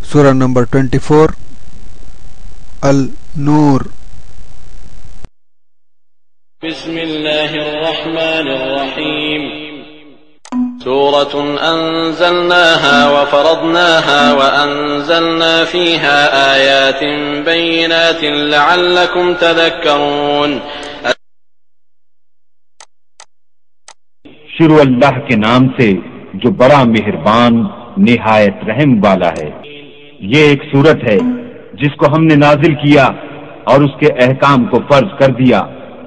سورہ نمبر 24 النور۔ بسم اللہ الرحمن الرحیم۔ سورة أنزلناها وفرضناها وأنزلنا فيها آيات بينات لعلكم تذكرون۔ شروع اللہ کے نام سے جو بڑا مہربان نہایت رحم والا ہے۔ یہ ایک سورت ہے جس کو ہم نے نازل کیا اور اس کے احکام کو فرض کر دیا،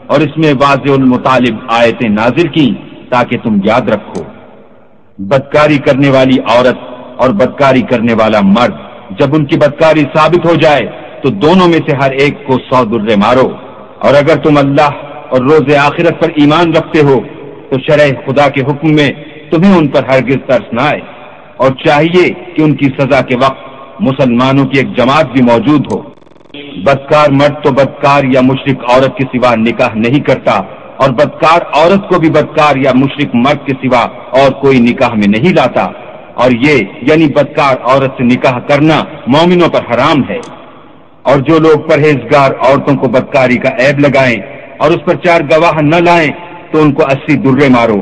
اور اس میں واضح المطالب آیتیں نازل کی تاکہ تم یاد رکھو۔ بدکاری کرنے والی عورت اور بدکاری کرنے والا مرد جب ان کی بدکاری ثابت ہو جائے تو دونوں میں سے ہر ایک کو 100 درے مارو، اور اگر تم اللہ اور روز آخرت پر ایمان رکھتے ہو تو شرع خدا کے حکم میں تمہیں ان پر ہرگز ترس نہ آئے، اور چاہیے کہ ان کی سزا کے وقت مسلمانوں کی ایک جماعت بھی موجود ہو۔ بدکار مرد تو بدکار یا مشرک عورت کے سوا نکاح نہیں کرتا، اور بدکار عورت کو بھی بدکار یا مشرک مرد کے سوا اور کوئی نکاح میں نہیں لاتا، اور یہ یعنی بدکار عورت سے نکاح کرنا مومنوں پر حرام ہے۔ اور جو لوگ پرہیزگار عورتوں کو بدکاری کا عیب لگائیں اور اس پر 4 گواہ نہ لائیں تو ان کو 80 درے مارو،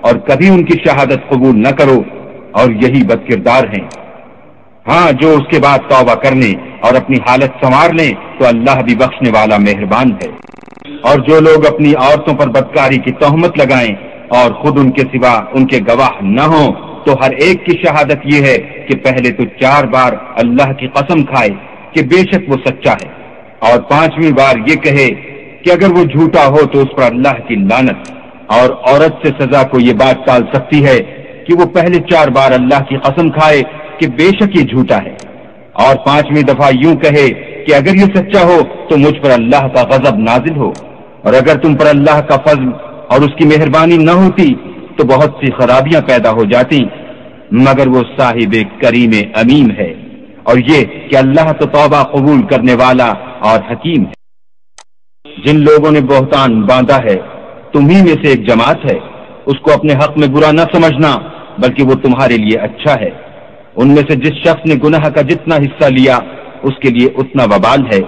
اور کبھی ان کی شہادت قبول نہ کرو، اور یہی بد کردار ہیں۔ ہاں، جو اس کے بعد توبہ کرنے اور اپنی حالت سنوار لیں تو اللہ بھی بخشنے والا مہربان ہے۔ اور جو لوگ اپنی عورتوں پر بدکاری کی تہمت لگائیں اور خود ان کے سوا ان کے گواہ نہ ہوں تو ہر ایک کی شہادت یہ ہے کہ پہلے تو 4 بار اللہ کی قسم کھائے کہ بے شک وہ سچا ہے، اور 5ویں بار یہ کہے کہ اگر وہ جھوٹا ہو تو اس پر اللہ کی لعنت۔ اور عورت سے سزا کو یہ بات ٹال سکتی ہے کہ وہ پہلے 4 بار اللہ کی قسم کھائے کہ بے شک یہ جھوٹا ہے، اور 5ویں دفعہ یوں کہے کہ اگر یہ سچا ہو تو مجھ پر اللہ کا غضب نازل ہو۔ اور اگر تم پر اللہ کا فضل اور اس کی مہربانی نہ ہوتی تو بہت سی خرابیاں پیدا ہو جاتی، مگر وہ صاحب کریم امین ہے، اور یہ کہ اللہ تو توبہ قبول کرنے والا اور حکیم ہے۔ جن لوگوں نے بہتان باندھا ہے تمہیں میں سے ایک جماعت ہے، اس کو اپنے حق میں برا نہ سمجھنا بلکہ وہ تمہارے لیے اچھا ہے۔ ان میں سے جس شخص نے گناہ کا جتنا حصہ لیا اس کے لیے اتنا وبال ہے،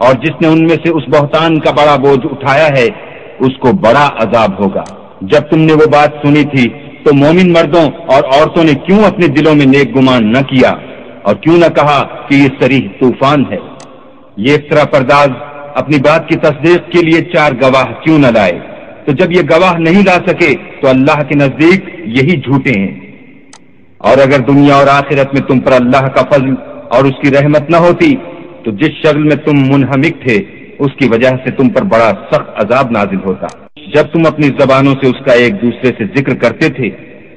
اور جس نے ان میں سے اس بہتان کا بڑا بوجھ اٹھایا ہے اس کو بڑا عذاب ہوگا۔ جب تم نے وہ بات سنی تھی تو مومن مردوں اور عورتوں نے کیوں اپنے دلوں میں نیک گمان نہ کیا، اور کیوں نہ کہا کہ یہ صریح طوفان ہے؟ یہ افطرا پرداز اپنی بات کی تصدیق کے لیے 4 گواہ کیوں نہ لائے؟ تو جب یہ گواہ نہیں لا سکے تو اللہ کے نزدیک یہی جھوٹے ہیں۔ اور اگر دنیا اور آخرت میں تم پر اللہ کا فضل اور اس کی رحمت نہ ہوتی تو جس شغل میں تم منہمک تھے اس کی وجہ سے تم پر بڑا سخت عذاب نازل ہوتا۔ جب تم اپنی زبانوں سے اس کا ایک دوسرے سے ذکر کرتے تھے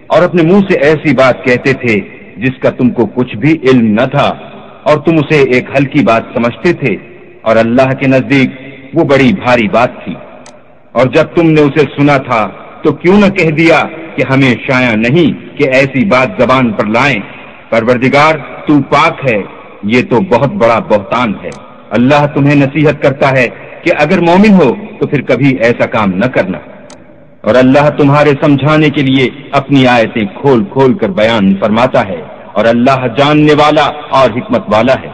اور اپنے منہ سے ایسی بات کہتے تھے جس کا تم کو کچھ بھی علم نہ تھا، اور تم اسے ایک ہلکی بات سمجھتے تھے، اور اللہ کے نزدیک وہ بڑی بھاری بات تھی۔ اور جب تم نے اسے سنا تھا تو کیوں نہ کہہ دیا کہ ہمیں شایع نہیں کہ ایسی بات زبان پر لائیں؟ پروردگار تو پاک ہے، یہ تو بہت بڑا بہتان ہے۔ اللہ تمہیں نصیحت کرتا ہے کہ اگر مومن ہو تو پھر کبھی ایسا کام نہ کرنا، اور اللہ تمہارے سمجھانے کے لیے اپنی آیتیں کھول کھول کر بیان فرماتا ہے، اور اللہ جاننے والا اور حکمت والا ہے۔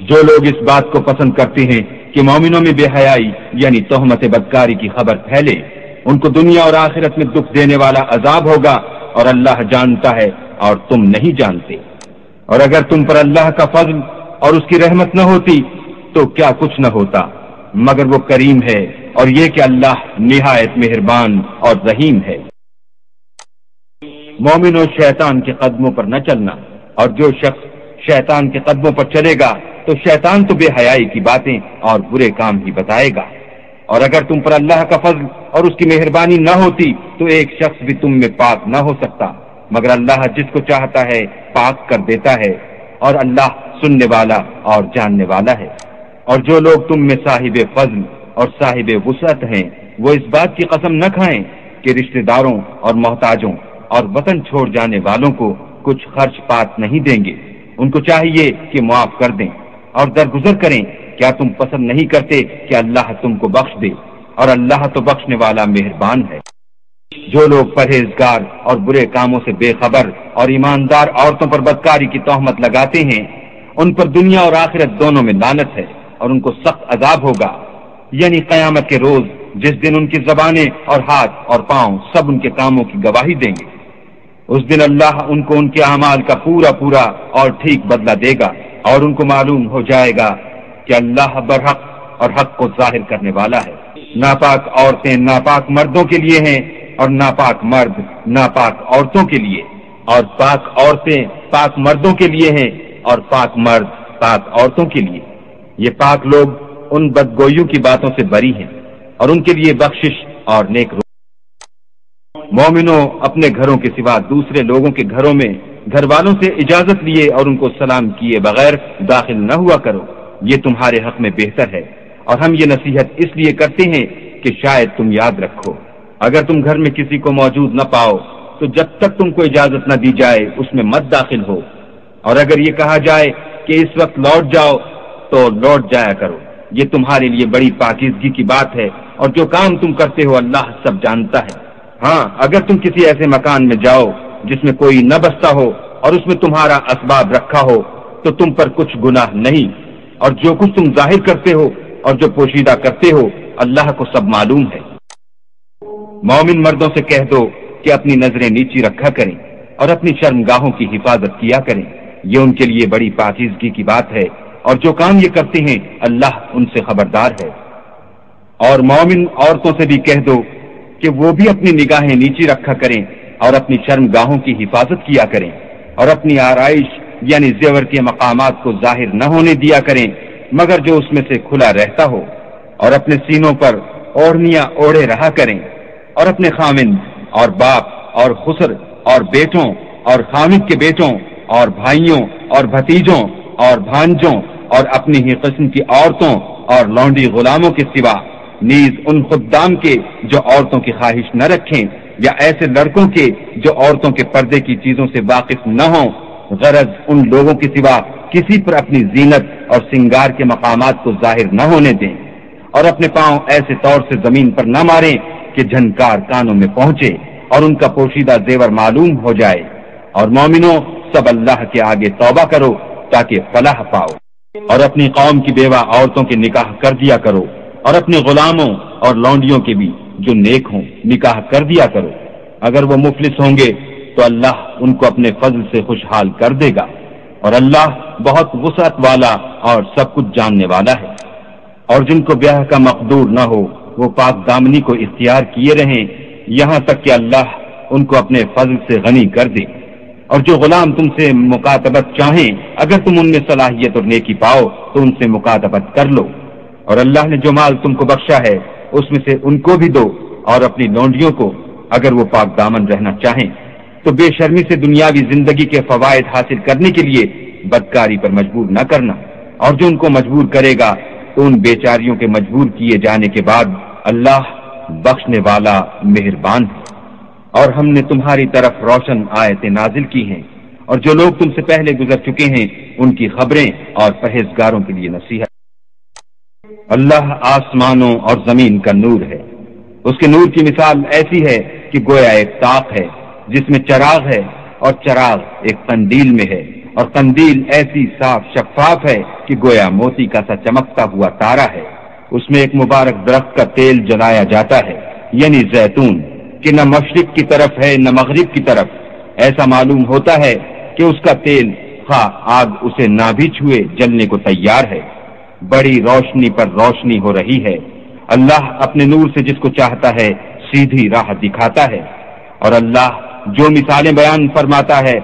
جو لوگ اس بات کو پسند کرتے ہیں کہ مومنوں میں بے حیائی یعنی تہمت بدکاری کی خبر پھیلے، ان کو دنیا اور آخرت میں دکھ دینے والا عذاب ہوگا، اور اللہ جانتا ہے اور تم نہیں جانتے۔ اور اگر تم پر اللہ کا فضل اور اس کی رحمت نہ ہوتی تو کیا کچھ نہ ہوتا، مگر وہ کریم ہے، اور یہ کہ اللہ نہایت مہربان اور رحیم ہے۔ مومنوں، شیطان کے قدموں پر نہ چلنا، اور جو شخص شیطان کے قدموں پر چلے گا تو شیطان تو بے حیائی کی باتیں اور برے کام ہی بتائے گا۔ اور اگر تم پر اللہ کا فضل اور اس کی مہربانی نہ ہوتی تو ایک شخص بھی تم میں پاک نہ ہو سکتا، مگر اللہ جس کو چاہتا ہے پاک کر دیتا ہے، اور اللہ سننے والا اور جاننے والا ہے۔ اور جو لوگ تم میں صاحب فضل اور صاحب وسعت ہیں وہ اس بات کی قسم نہ کھائیں کہ رشتہ داروں اور محتاجوں اور وطن چھوڑ جانے والوں کو کچھ خرچ پات نہیں دیں گے۔ ان کو چاہیے کہ معاف کر دیں اور درگزر کریں۔ کیا تم پسند نہیں کرتے کہ اللہ تم کو بخش دے؟ اور اللہ تو بخشنے والا مہربان ہے۔ جو لوگ پرہیزگار اور برے کاموں سے بے خبر اور ایماندار عورتوں پر بدکاری کی تہمت لگاتے ہیں ان پر دنیا اور آخرت دونوں میں لعنت ہے اور ان کو سخت عذاب ہوگا، یعنی قیامت کے روز جس دن ان کی زبانیں اور ہاتھ اور پاؤں سب ان کے کاموں کی گواہی دیں گے۔ اس دن اللہ ان کو ان کے اعمال کا پورا پورا اور ٹھیک بدلہ دے گا، اور ان کو معلوم ہو جائے گا کہ اللہ برحق اور حق کو ظاہر کرنے والا ہے۔ ناپاک عورتیں ناپاک مردوں کے لیے ہیں، اور ناپاک مرد ناپاک عورتوں کے لیے، اور پاک عورتیں پاک مردوں کے لیے ہیں، اور پاک مرد پاک عورتوں کے لیے۔ یہ پاک لوگ ان بدگوئیوں کی باتوں سے بری ہیں، اور ان کے لیے بخشش اور نیک روح۔ مومنوں، اپنے گھروں کے سوا دوسرے لوگوں کے گھروں میں گھر والوں سے اجازت لیے اور ان کو سلام کیے بغیر داخل نہ ہوا کرو، یہ تمہارے حق میں بہتر ہے، اور ہم یہ نصیحت اس لیے کرتے ہیں کہ شاید تم یاد رکھو۔ اگر تم گھر میں کسی کو موجود نہ پاؤ تو جب تک تم کو اجازت نہ دی جائے اس میں مت داخل ہو، اور اگر یہ کہا جائے کہ اس وقت لوٹ جاؤ تو لوٹ جایا کرو، یہ تمہارے لیے بڑی پاکیزگی کی بات ہے، اور جو کام تم کرتے ہو اللہ سب جانتا ہے۔ ہاں، اگر تم کسی ایسے مکان میں جاؤ جس میں کوئی نہ بستا ہو اور اس میں تمہارا اسباب رکھا ہو تو تم پر کچھ گناہ نہیں، اور جو کچھ تم ظاہر کرتے ہو اور جو پوشیدہ کرتے ہو اللہ کو سب معلوم ہے۔ مومن مردوں سے کہہ دو کہ اپنی نظریں نیچی رکھا کریں اور اپنی شرمگاہوں کی حفاظت کیا کریں، یہ ان کے لیے بڑی پاکیزگی کی بات ہے، اور جو کام یہ کرتے ہیں اللہ ان سے خبردار ہے۔ اور مومن عورتوں سے بھی کہہ دو کہ وہ بھی اپنی نگاہیں نیچی رکھا کریں اور اپنی شرمگاہوں کی حفاظت کیا کریں، اور اپنی آرائش یعنی زیور کے مقامات کو ظاہر نہ ہونے دیا کریں مگر جو اس میں سے کھلا رہتا ہو، اور اپنے سینوں پر اوڑھنیاں اوڑھے رہا کریں، اور اپنے خامند اور باپ اور خسر اور بیٹوں اور خامد کے بیٹوں اور بھائیوں اور بھتیجوں اور بھانجوں اور اپنی ہی قسم کی عورتوں اور لونڈی غلاموں کے سوا نیز ان خدام کے جو عورتوں کی خواہش نہ رکھیں، یا ایسے لڑکوں کے جو عورتوں کے پردے کی چیزوں سے واقف نہ ہوں، غرض ان لوگوں کے سوا کسی پر اپنی زینت اور سنگار کے مقامات کو ظاہر نہ ہونے دیں، اور اپنے پاؤں ایسے طور سے زمین پر نہ ماریں کہ جھنکار کانوں میں پہنچے اور ان کا پوشیدہ زیور معلوم ہو جائے۔ اور مومنوں، سب اللہ کے آگے توبہ کرو تاکہ فلاح پاؤ، اور اپنی قوم کی بیوہ عورتوں کے نکاح کر دیا کرو، اور اپنے غلاموں اور لونڈیوں کے بھی جو نیک ہوں نکاح کر دیا کرو۔ اگر وہ مفلس ہوں گے تو اللہ ان کو اپنے فضل سے خوشحال کر دے گا، اور اللہ بہت وسعت والا اور سب کچھ جاننے والا ہے۔ اور جن کو بیاہ کا مقدور نہ ہو وہ پاک دامنی کو اختیار کیے رہیں یہاں تک کہ اللہ ان کو اپنے فضل سے غنی کر دے۔ اور جو غلام تم سے مکاتبت چاہیں اگر تم ان میں صلاحیت اور نیکی پاؤ تو ان سے مکاتبت کر لو، اور اللہ نے جو مال تم کو بخشا ہے اس میں سے ان کو بھی دو، اور اپنی لونڈیوں کو اگر وہ پاک دامن رہنا چاہیں تو بے شرمی سے دنیاوی زندگی کے فوائد حاصل کرنے کے لیے بدکاری پر مجبور نہ کرنا، اور جو ان کو مجبور کرے گا تو ان بیچاریوں کے مجبور کیے جانے کے بعد اللہ بخشنے والا مہربان ہے۔ اور ہم نے تمہاری طرف روشن آیتیں نازل کی ہیں، اور جو لوگ تم سے پہلے گزر چکے ہیں ان کی خبریں اور پرہیزگاروں کے لیے نصیحت۔ اللہ آسمانوں اور زمین کا نور ہے، اس کے نور کی مثال ایسی ہے کہ گویا ایک طاق ہے جس میں چراغ ہے، اور چراغ ایک قندیل میں ہے، اور قندیل ایسی صاف شفاف ہے کہ گویا موتی کا سا چمکتا ہوا تارا ہے۔ اس میں ایک مبارک درخت کا تیل جلایا جاتا ہے، یعنی زیتون، کہ نہ مشرق کی طرف ہے نہ مغرب کی طرف۔ ایسا معلوم ہوتا ہے کہ اس کا تیل خواہ آگ اسے نہ بھی چھوئے جلنے کو تیار ہے۔ بڑی روشنی پر روشنی ہو رہی ہے۔ اللہ اپنے نور سے جس کو چاہتا ہے سیدھی راہ دکھاتا ہے، اور اللہ جو مثالیں بیان فرماتا ہے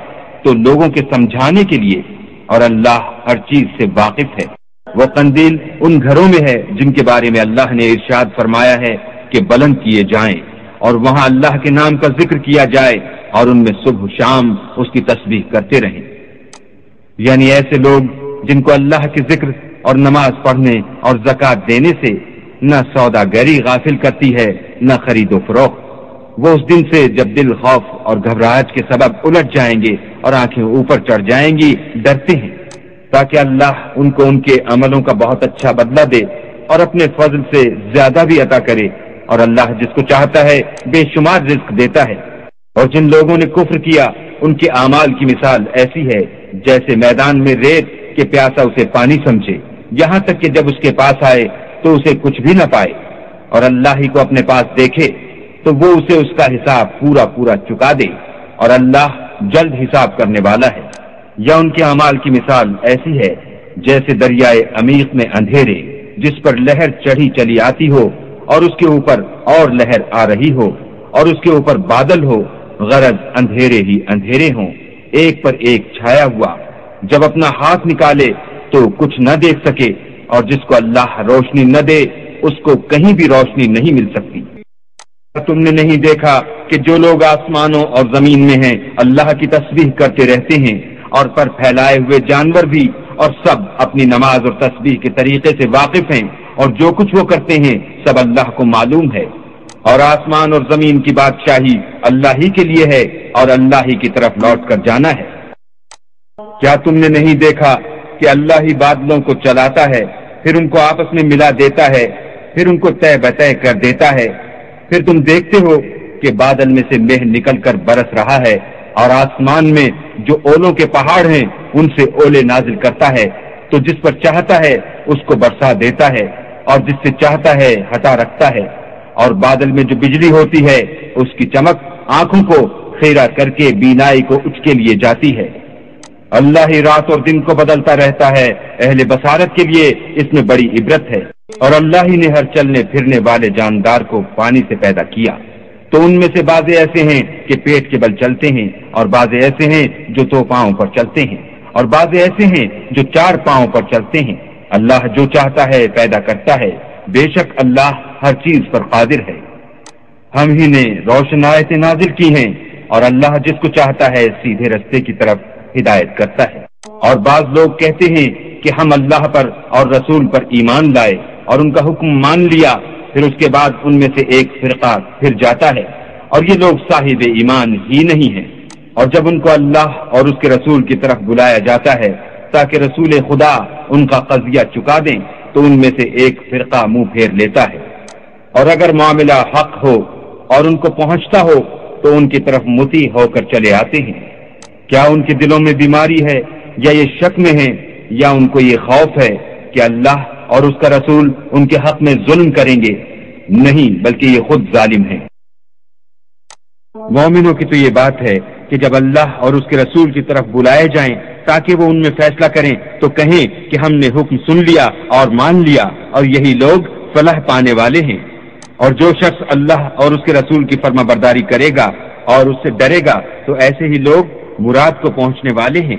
تو لوگوں کے سمجھانے کے لیے، اور اللہ ہر چیز سے واقف ہے۔ وہ قندیل ان گھروں میں ہے جن کے بارے میں اللہ نے ارشاد فرمایا ہے کہ بلند کیے جائیں، اور وہاں اللہ کے نام کا ذکر کیا جائے، اور ان میں صبح شام اس کی تسبیح کرتے رہیں۔ یعنی ایسے لوگ جن کو اللہ کے ذکر اور نماز پڑھنے اور زکوٰۃ دینے سے نہ سوداگری غافل کرتی ہے نہ خرید و فروخت، وہ اس دن سے جب دل خوف اور گھبراہٹ کے سبب الٹ جائیں گے اور آنکھیں اوپر چڑھ جائیں گی ڈرتے ہیں، تاکہ اللہ ان کو ان کے عملوں کا بہت اچھا بدلہ دے اور اپنے فضل سے زیادہ بھی عطا کرے، اور اللہ جس کو چاہتا ہے بے شمار رزق دیتا ہے۔ اور جن لوگوں نے کفر کیا ان کے اعمال کی مثال ایسی ہے جیسے میدان میں ریت کہ پیاسا اسے پانی سمجھے، یہاں تک کہ جب اس کے پاس آئے تو اسے کچھ بھی نہ پائے، اور اللہ ہی کو اپنے پاس دیکھے تو وہ اسے اس کا حساب پورا پورا چکا دے، اور اللہ جلد حساب کرنے والا ہے۔ یا ان کے اعمال کی مثال ایسی ہے جیسے دریائے عمیق میں اندھیرے جس پر لہر چڑھی چلی آتی ہو اور اس کے اوپر اور لہر آ رہی ہو اور اس کے اوپر بادل ہو، غرض اندھیرے ہی اندھیرے ہوں، ایک پر ایک چھایا ہوا، جب اپنا ہاتھ نکالے تو کچھ نہ دیکھ سکے، اور جس کو اللہ روشنی نہ دے اس کو کہیں بھی روشنی نہیں مل سکتی۔ تم نے نہیں دیکھا کہ جو لوگ آسمانوں اور زمین میں ہیں اللہ کی تسبیح کرتے رہتے ہیں، اور پر پھیلائے ہوئے جانور بھی، اور سب اپنی نماز اور تسبیح کے طریقے سے واقف ہیں، اور جو کچھ وہ کرتے ہیں سب اللہ کو معلوم ہے، اور آسمان اور زمین کی بادشاہی اللہ ہی کے لیے ہے، اور اللہ ہی کی طرف لوٹ کر جانا ہے۔ کیا تم نے نہیں دیکھا کہ اللہ ہی بادلوں کو چلاتا ہے، پھر ان کو آپس میں ملا دیتا ہے، پھر ان کو طے بطے کر دیتا ہے، پھر تم دیکھتے ہو کہ بادل میں سے مہ نکل کر برس رہا ہے، اور آسمان میں جو اولوں کے پہاڑ ہیں ان سے اولے نازل کرتا ہے، تو جس پر چاہتا ہے اس کو برسا دیتا ہے، اور جس سے چاہتا ہے ہٹا رکھتا ہے، اور بادل میں جو بجلی ہوتی ہے اس کی چمک آنکھوں کو خیرہ کر کے بینائی کو اچکے لیے جاتی ہے۔ اللہ ہی رات اور دن کو بدلتا رہتا ہے، اہل بصارت کے لیے اس میں بڑی عبرت ہے، اور اللہ ہی نے ہر چلنے پھرنے والے جاندار کو پانی سے پیدا کیا، تو ان میں سے بعضے ایسے ہیں کہ پیٹ کے بل چلتے ہیں، اور بعضے ایسے ہیں جو دو پاؤں پر چلتے ہیں، اور بعضے ایسے ہیں جو چار پاؤں پر چلتے ہیں۔ اللہ جو چاہتا ہے پیدا کرتا ہے، بے شک اللہ ہر چیز پر قادر ہے۔ ہم ہی نے روشن آیتیں نازل کی ہیں، اور اللہ جس کو چاہتا ہے سیدھے رستے کی طرف ہدایت کرتا ہے۔ اور بعض لوگ کہتے ہیں کہ ہم اللہ پر اور رسول پر ایمان لائے اور ان کا حکم مان لیا، پھر اس کے بعد ان میں سے ایک فرقہ پھر جاتا ہے، اور یہ لوگ صاحب ایمان ہی نہیں ہیں۔ اور جب ان کو اللہ اور اس کے رسول کی طرف بلایا جاتا ہے تاکہ رسول خدا ان کا قضیہ چکا دیں، تو ان میں سے ایک فرقہ منہ پھیر لیتا ہے، اور اگر معاملہ حق ہو اور ان کو پہنچتا ہو تو ان کی طرف مطیع ہو کر چلے آتے ہیں۔ کیا ان کے دلوں میں بیماری ہے یا یہ شک میں ہیں، یا ان کو یہ خوف ہے کہ اللہ اور اس کا رسول ان کے حق میں ظلم کریں گے؟ نہیں، بلکہ یہ خود ظالم ہیں۔ مومنوں کی تو یہ بات ہے کہ جب اللہ اور اس کے رسول کی طرف بلائے جائیں تاکہ وہ ان میں فیصلہ کریں تو کہیں کہ ہم نے حکم سن لیا اور مان لیا، اور یہی لوگ فلاح پانے والے ہیں۔ اور جو شخص اللہ اور اس کے رسول کی فرما برداری کرے گا اور اس سے ڈرے گا تو ایسے ہی لوگ مراد کو پہنچنے والے ہیں۔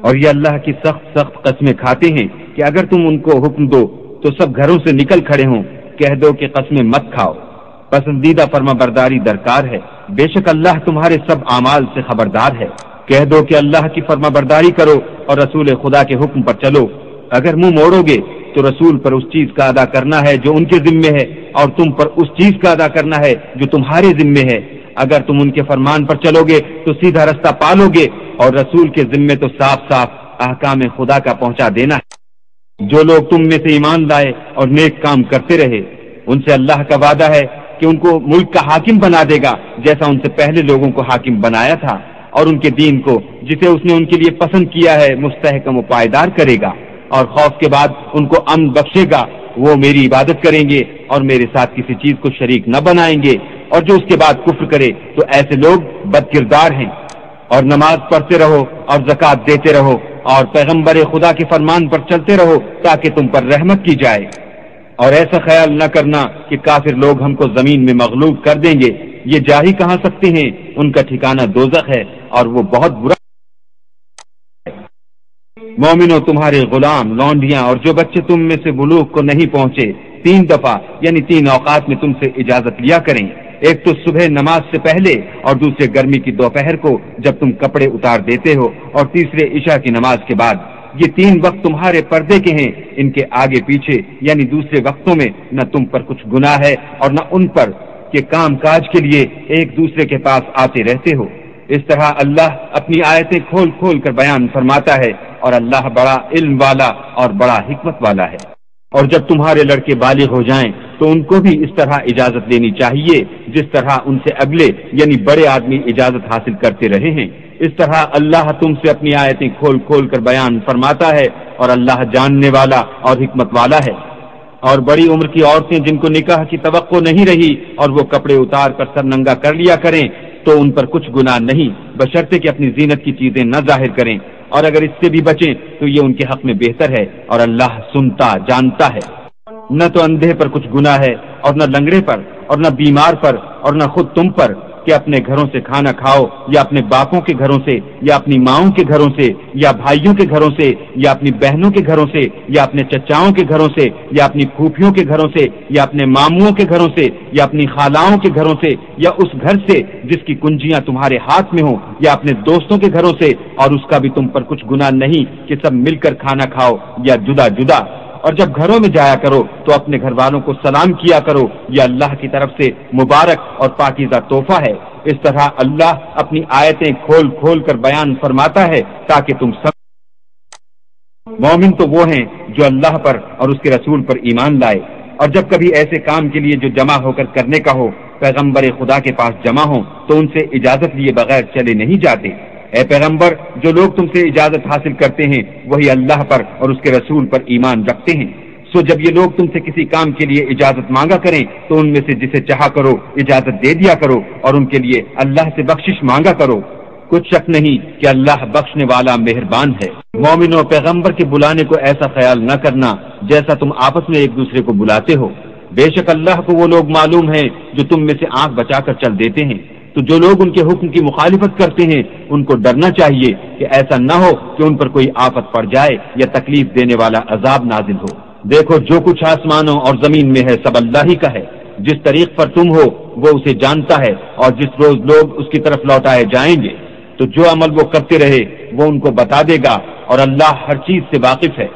اور یہ اللہ کی سخت سخت قسمیں کھاتے ہیں کہ اگر تم ان کو حکم دو تو سب گھروں سے نکل کھڑے ہوں، کہہ دو کہ قسمیں مت کھاؤ، پسندیدہ فرما برداری درکار ہے، بے شک اللہ تمہارے سب اعمال سے خبردار ہے۔ کہہ دو کہ اللہ کی فرما برداری کرو اور رسول خدا کے حکم پر چلو، اگر منہ موڑو گے تو رسول پر اس چیز کا ادا کرنا ہے جو ان کے ذمے ہے، اور تم پر اس چیز کا ادا کرنا ہے جو تمہارے ذمے ہے۔ اگر تم ان کے فرمان پر چلو گے تو سیدھا رستہ پالو گے، اور رسول کے ذمے تو صاف صاف احکام خدا کا پہنچا دینا ہے۔ جو لوگ تم میں سے ایمان لائے اور نیک کام کرتے رہے، ان سے اللہ کا وعدہ ہے کہ ان کو ملک کا حاکم بنا دے گا جیسا ان سے پہلے لوگوں کو حاکم بنایا تھا، اور ان کے دین کو جسے اس نے ان کے لیے پسند کیا ہے مستحکم و پائیدار کرے گا، اور خوف کے بعد ان کو امن بخشے گا۔ وہ میری عبادت کریں گے اور میرے ساتھ کسی چیز کو شریک نہ بنائیں گے، اور جو اس کے بعد کفر کرے تو ایسے لوگ بد کردار ہیں۔ اور نماز پڑھتے رہو اور زکوٰۃ دیتے رہو اور پیغمبر خدا کے فرمان پر چلتے رہو تاکہ تم پر رحمت کی جائے، اور ایسا خیال نہ کرنا کہ کافر لوگ ہم کو زمین میں مغلوب کر دیں گے، یہ جا ہی کہاں سکتے ہیں، ان کا ٹھکانہ دوزخ ہے اور وہ بہت برا۔ مومنوں، تمہارے غلام، لونڈیاں اور جو بچے تم میں سے بلوغ کو نہیں پہنچے 3 دفعہ یعنی 3 اوقات میں تم سے اجازت لیا کریں، ایک تو صبح نماز سے پہلے، اور دوسرے گرمی کی دوپہر کو جب تم کپڑے اتار دیتے ہو، اور تیسرے عشاء کی نماز کے بعد۔ یہ 3 وقت تمہارے پردے کے ہیں، ان کے آگے پیچھے یعنی دوسرے وقتوں میں نہ تم پر کچھ گناہ ہے اور نہ ان پر کہ کام کاج کے لیے ایک دوسرے کے پاس آتے رہتے ہو۔ اس طرح اللہ اپنی آیتیں کھول کھول کر بیان فرماتا ہے، اور اللہ بڑا علم والا اور بڑا حکمت والا ہے۔ اور جب تمہارے لڑکے بالغ ہو جائیں تو ان کو بھی اس طرح اجازت لینی چاہیے جس طرح ان سے اگلے یعنی بڑے آدمی اجازت حاصل کرتے رہے ہیں، اس طرح اللہ تم سے اپنی آیتیں کھول کھول کر بیان فرماتا ہے، اور اللہ جاننے والا اور حکمت والا ہے۔ اور بڑی عمر کی عورتیں جن کو نکاح کی توقع نہیں رہی اور وہ کپڑے اتار کر سر ننگا کر لیا کریں تو ان پر کچھ گناہ نہیں، بشرطے کہ اپنی زینت کی چیزیں نہ ظاہر کریں، اور اگر اس سے بھی بچیں تو یہ ان کے حق میں بہتر ہے، اور اللہ سنتا جانتا ہے۔ نہ تو اندھے پر کچھ گناہ ہے، اور نہ لنگڑے پر، اور نہ بیمار پر، اور نہ خود تم پر کہ اپنے گھروں سے کھانا کھاؤ، یا اپنے باپوں کے گھروں سے، یا اپنی ماؤں کے گھروں سے، یا بھائیوں کے گھروں سے، یا اپنی بہنوں کے گھروں سے، یا اپنے چچاؤں کے گھروں سے، یا اپنی پھوپھیوں کے گھروں سے، یا اپنے ماموں کے گھروں سے، یا اپنی خالاؤں کے گھروں سے، یا اس گھر سے جس کی کنجیاں تمہارے ہاتھ میں ہوں، یا اپنے دوستوں کے گھروں سے، اور اس کا بھی تم پر کچھ گناہ نہیں کہ سب مل کر کھانا کھاؤ یا جدا جدا۔ اور جب گھروں میں جایا کرو تو اپنے گھر والوں کو سلام کیا کرو، یہ اللہ کی طرف سے مبارک اور پاکیزہ تحفہ ہے۔ اس طرح اللہ اپنی آیتیں کھول کھول کر بیان فرماتا ہے تاکہ تم سب۔ مومن تو وہ ہیں جو اللہ پر اور اس کے رسول پر ایمان لائے، اور جب کبھی ایسے کام کے لیے جو جمع ہو کر کرنے کا ہو پیغمبر خدا کے پاس جمع ہوں تو ان سے اجازت لیے بغیر چلے نہیں جاتے۔ اے پیغمبر، جو لوگ تم سے اجازت حاصل کرتے ہیں وہی اللہ پر اور اس کے رسول پر ایمان رکھتے ہیں۔ سو جب یہ لوگ تم سے کسی کام کے لیے اجازت مانگا کریں تو ان میں سے جسے چاہا کرو اجازت دے دیا کرو، اور ان کے لیے اللہ سے بخشش مانگا کرو، کچھ شک نہیں کہ اللہ بخشنے والا مہربان ہے۔ مومنوں، پیغمبر کے بلانے کو ایسا خیال نہ کرنا جیسا تم آپس میں ایک دوسرے کو بلاتے ہو، بے شک اللہ کو وہ لوگ معلوم ہیں جو تم میں سے آنکھ بچا کر چل دیتے ہیں۔ تو جو لوگ ان کے حکم کی مخالفت کرتے ہیں ان کو ڈرنا چاہیے کہ ایسا نہ ہو کہ ان پر کوئی آفت پڑ جائے یا تکلیف دینے والا عذاب نازل ہو۔ دیکھو، جو کچھ آسمانوں اور زمین میں ہے سب اللہ ہی کا ہے، جس طریق پر تم ہو وہ اسے جانتا ہے، اور جس روز لوگ اس کی طرف لوٹائے جائیں گے تو جو عمل وہ کرتے رہے وہ ان کو بتا دے گا، اور اللہ ہر چیز سے واقف ہے۔